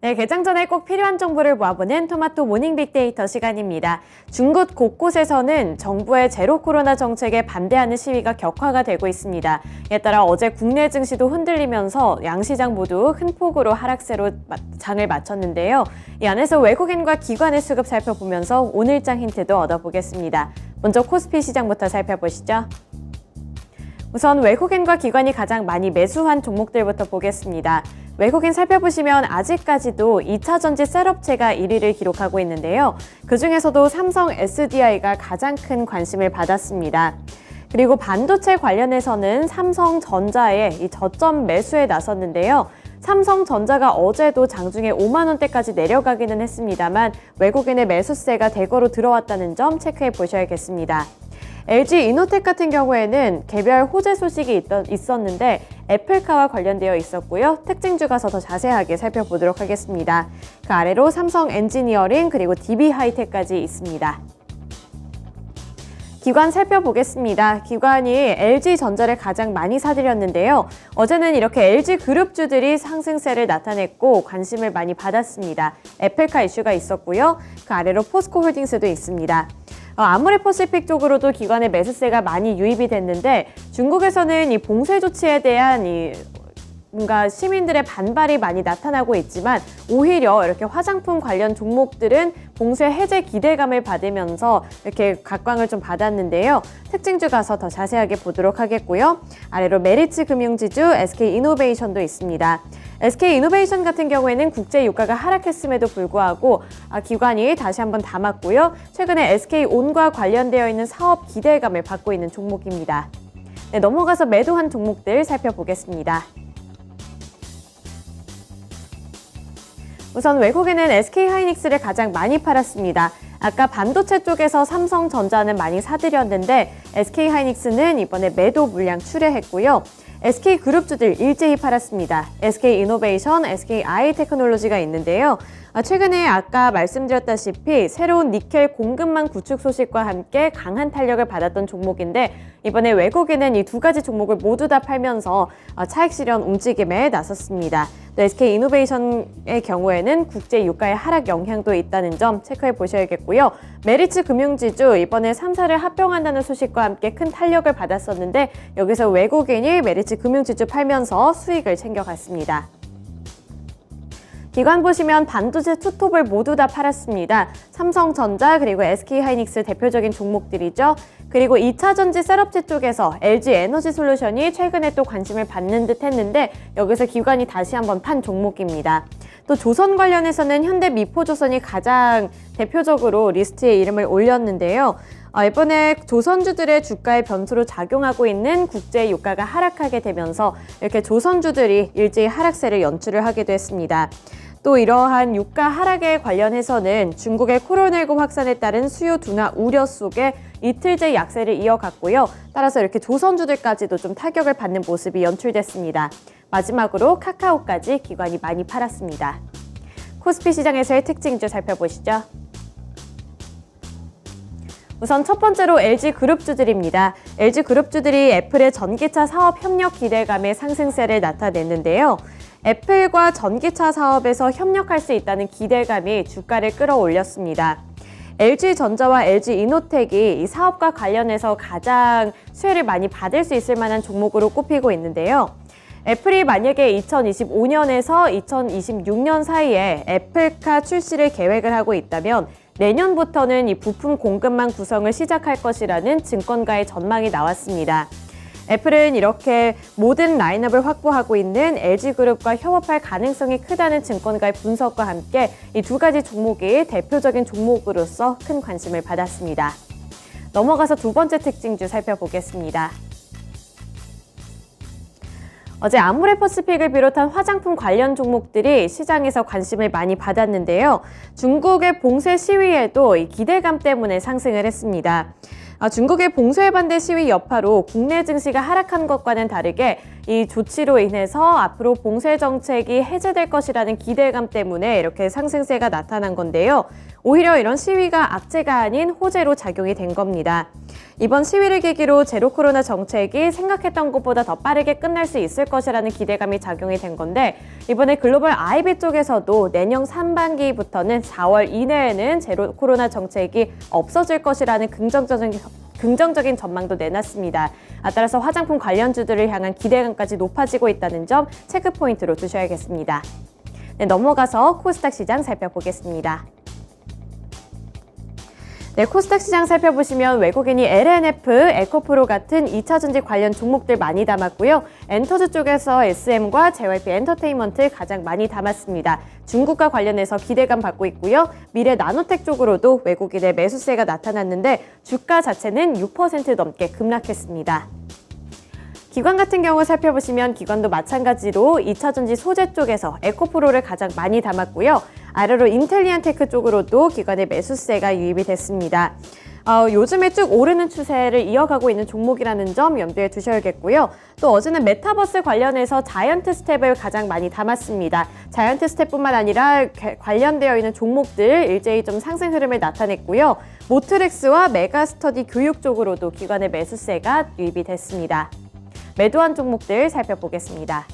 네, 개장 전에 꼭 필요한 정보를 모아보는 토마토 모닝 빅데이터 시간입니다. 중국 곳곳에서는 정부의 제로 코로나 정책에 반대하는 시위가 격화가 되고 있습니다. 이에 따라 어제 국내 증시도 흔들리면서 양시장 모두 큰 폭으로 하락세로 장을 마쳤는데요. 이 안에서 외국인과 기관의 수급 살펴보면서 오늘장 힌트도 얻어보겠습니다. 먼저 코스피 시장부터 살펴보시죠. 우선 외국인과 기관이 가장 많이 매수한 종목들부터 보겠습니다. 외국인 살펴보시면 아직까지도 2차 전지 셋업체가 1위를 기록하고 있는데요. 그중에서도 삼성 SDI가 가장 큰 관심을 받았습니다. 그리고 반도체 관련해서는 삼성전자의 이 저점 매수에 나섰는데요. 삼성전자가 어제도 장중에 5만 원대까지 내려가기는 했습니다만 외국인의 매수세가 대거로 들어왔다는 점 체크해 보셔야겠습니다. LG 이노텍 같은 경우에는 개별 호재 소식이 있었는데 애플카와 관련되어 있었고요. 특징주 가서 더 자세하게 살펴보도록 하겠습니다. 그 아래로 삼성 엔지니어링 그리고 DB 하이텍까지 있습니다. 기관 살펴보겠습니다. 기관이 LG전자를 가장 많이 사들였는데요. 어제는 이렇게 LG그룹주들이 상승세를 나타냈고 관심을 많이 받았습니다. 애플카 이슈가 있었고요. 그 아래로 포스코홀딩스도 있습니다. 아모레퍼시픽 쪽으로도 기관의 매수세가 많이 유입이 됐는데 중국에서는 이 봉쇄 조치에 대한 뭔가 시민들의 반발이 많이 나타나고 있지만 오히려 이렇게 화장품 관련 종목들은 봉쇄 해제 기대감을 받으면서 이렇게 각광을 좀 받았는데요. 특징주 가서 더 자세하게 보도록 하겠고요. 아래로 메리츠 금융지주, SK이노베이션도 있습니다. SK이노베이션 같은 경우에는 국제 유가가 하락했음에도 불구하고 기관이 다시 한번 담았고요. 최근에 SK온과 관련되어 있는 사업 기대감을 받고 있는 종목입니다. 네, 넘어가서 매도한 종목들 살펴보겠습니다. 우선 외국인은 SK하이닉스를 가장 많이 팔았습니다. 아까 반도체 쪽에서 삼성전자는 많이 사들였는데 SK하이닉스는 이번에 매도 물량 출회했고요. SK그룹주들 일제히 팔았습니다. SK이노베이션, SK아이테크놀로지가 있는데요. 최근에 아까 말씀드렸다시피 새로운 니켈 공급망 구축 소식과 함께 강한 탄력을 받았던 종목인데 이번에 외국인은 이 두 가지 종목을 모두 다 팔면서 차익 실현 움직임에 나섰습니다. 또 SK이노베이션의 경우에는 국제 유가의 하락 영향도 있다는 점 체크해 보셔야겠고요. 메리츠 금융지주 이번에 3사를 합병한다는 소식과 함께 큰 탄력을 받았었는데 여기서 외국인이 메리츠 금융지주 팔면서 수익을 챙겨갔습니다. 기관 보시면 반도체 투톱을 모두 다 팔았습니다. 삼성전자 그리고 SK하이닉스 대표적인 종목들이죠. 그리고 2차 전지 셋업체 쪽에서 LG에너지솔루션이 최근에 또 관심을 받는 듯 했는데 여기서 기관이 다시 한번 판 종목입니다. 또 조선 관련해서는 현대미포조선이 가장 대표적으로 리스트에 이름을 올렸는데요. 이번에 조선주들의 주가의 변수로 작용하고 있는 국제 유가가 하락하게 되면서 이렇게 조선주들이 일제히 하락세를 연출을 하기도 했습니다. 또 이러한 유가 하락에 관련해서는 중국의 코로나19 확산에 따른 수요 둔화 우려 속에 이틀째 약세를 이어갔고요. 따라서 이렇게 조선주들까지도 좀 타격을 받는 모습이 연출됐습니다. 마지막으로 카카오까지 기관이 많이 팔았습니다. 코스피 시장에서의 특징주 살펴보시죠. 우선 첫 번째로 LG그룹주들입니다. LG그룹주들이 애플의 전기차 사업 협력 기대감에 상승세를 나타냈는데요. 애플과 전기차 사업에서 협력할 수 있다는 기대감이 주가를 끌어올렸습니다. LG전자와 LG이노텍이 이 사업과 관련해서 가장 수혜를 많이 받을 수 있을 만한 종목으로 꼽히고 있는데요. 애플이 만약에 2025년에서 2026년 사이에 애플카 출시를 계획을 하고 있다면 내년부터는 이 부품 공급망 구성을 시작할 것이라는 증권가의 전망이 나왔습니다. 애플은 이렇게 모든 라인업을 확보하고 있는 LG그룹과 협업할 가능성이 크다는 증권가의 분석과 함께 이 두 가지 종목이 대표적인 종목으로서 큰 관심을 받았습니다. 넘어가서 두 번째 특징주 살펴보겠습니다. 어제 아모레퍼시픽을 비롯한 화장품 관련 종목들이 시장에서 관심을 많이 받았는데요. 중국의 봉쇄 시위에도 이 기대감 때문에 상승을 했습니다. 중국의 봉쇄 반대 시위 여파로 국내 증시가 하락한 것과는 다르게 이 조치로 인해서 앞으로 봉쇄 정책이 해제될 것이라는 기대감 때문에 이렇게 상승세가 나타난 건데요. 오히려 이런 시위가 악재가 아닌 호재로 작용이 된 겁니다. 이번 시위를 계기로 제로 코로나 정책이 생각했던 것보다 더 빠르게 끝날 수 있을 것이라는 기대감이 작용이 된 건데 이번에 글로벌 IB 쪽에서도 내년 상반기부터는 4월 이내에는 제로 코로나 정책이 없어질 것이라는 긍정적인 전망도 내놨습니다. 따라서 화장품 관련주들을 향한 기대감까지 높아지고 있다는 점 체크 포인트로 두셔야겠습니다. 네, 넘어가서 코스닥 시장 살펴보겠습니다. 네, 코스닥 시장 살펴보시면 외국인이 LNF, 에코프로 같은 2차전지 관련 종목들 많이 담았고요. 엔터즈 쪽에서 SM과 JYP 엔터테인먼트 가장 많이 담았습니다. 중국과 관련해서 기대감 받고 있고요. 미래 나노텍 쪽으로도 외국인의 매수세가 나타났는데 주가 자체는 6% 넘게 급락했습니다. 기관 같은 경우 살펴보시면 기관도 마찬가지로 2차전지 소재 쪽에서 에코프로를 가장 많이 담았고요. 아래로 인텔리안테크 쪽으로도 기관의 매수세가 유입이 됐습니다. 요즘에 쭉 오르는 추세를 이어가고 있는 종목이라는 점 염두에 두셔야겠고요. 또 어제는 메타버스 관련해서 자이언트 스텝을 가장 많이 담았습니다. 자이언트 스텝뿐만 아니라 관련되어 있는 종목들 일제히 좀 상승 흐름을 나타냈고요. 모트렉스와 메가스터디 교육 쪽으로도 기관의 매수세가 유입이 됐습니다. 매도한 종목들 살펴보겠습니다.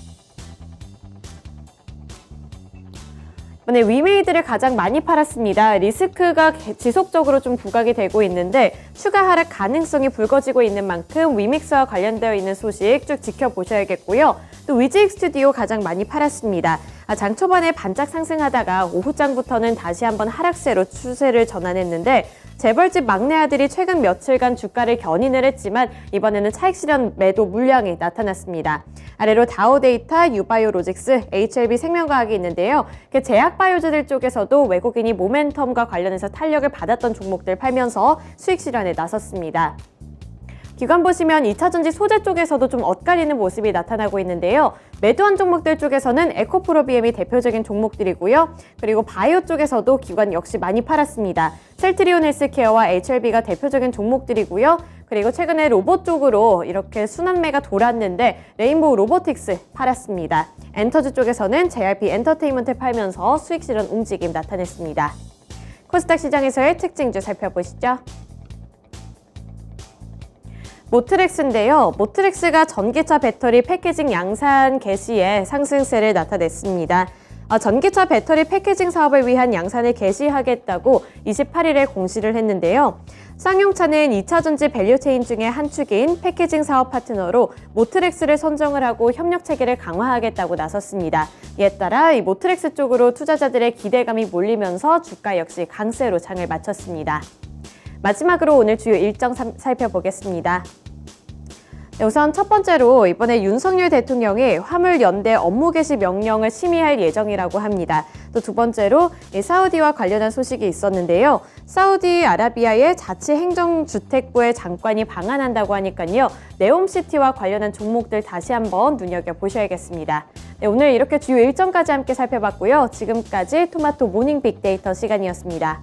이번에 위메이드를 가장 많이 팔았습니다. 리스크가 지속적으로 좀 부각이 되고 있는데 추가 하락 가능성이 불거지고 있는 만큼 위믹스와 관련되어 있는 소식 쭉 지켜보셔야겠고요. 또 위즈익 스튜디오 가장 많이 팔았습니다. 장 초반에 반짝 상승하다가 오후장부터는 다시 한번 하락세로 추세를 전환했는데 재벌집 막내 아들이 최근 며칠간 주가를 견인을 했지만 이번에는 차익 실현 매도 물량이 나타났습니다. 아래로 다오데이터, 유바이오로직스, HLB 생명과학이 있는데요. 제약바이오주들 쪽에서도 외국인이 모멘텀과 관련해서 탄력을 받았던 종목들 팔면서 수익 실현에 나섰습니다. 기관 보시면 2차전지 소재 쪽에서도 좀 엇갈리는 모습이 나타나고 있는데요. 매도한 종목들 쪽에서는 에코프로비엠이 대표적인 종목들이고요. 그리고 바이오 쪽에서도 기관 역시 많이 팔았습니다. 셀트리온 헬스케어와 HLB가 대표적인 종목들이고요. 그리고 최근에 로봇 쪽으로 이렇게 순환매가 돌았는데 레인보우 로보틱스 팔았습니다. 엔터즈 쪽에서는 JYP 엔터테인먼트 팔면서 수익 실현 움직임 나타냈습니다. 코스닥 시장에서의 특징주 살펴보시죠. 모트렉스인데요. 모트렉스가 전기차 배터리 패키징 양산 개시에 상승세를 나타냈습니다. 전기차 배터리 패키징 사업을 위한 양산을 개시하겠다고 28일에 공시를 했는데요. 쌍용차는 2차전지 밸류체인 중에 한 축인 패키징 사업 파트너로 모트렉스를 선정을 하고 협력 체계를 강화하겠다고 나섰습니다. 이에 따라 이 모트렉스 쪽으로 투자자들의 기대감이 몰리면서 주가 역시 강세로 장을 마쳤습니다. 마지막으로 오늘 주요 일정 살펴보겠습니다. 네, 우선 첫 번째로 이번에 윤석열 대통령이 화물연대 업무 개시 명령을 심의할 예정이라고 합니다. 또 두 번째로 사우디와 관련한 소식이 있었는데요. 사우디아라비아의 자치행정주택부의 장관이 방한한다고 하니까요. 네옴시티와 관련한 종목들 다시 한번 눈여겨보셔야겠습니다. 네, 오늘 이렇게 주요 일정까지 함께 살펴봤고요. 지금까지 토마토 모닝 빅데이터 시간이었습니다.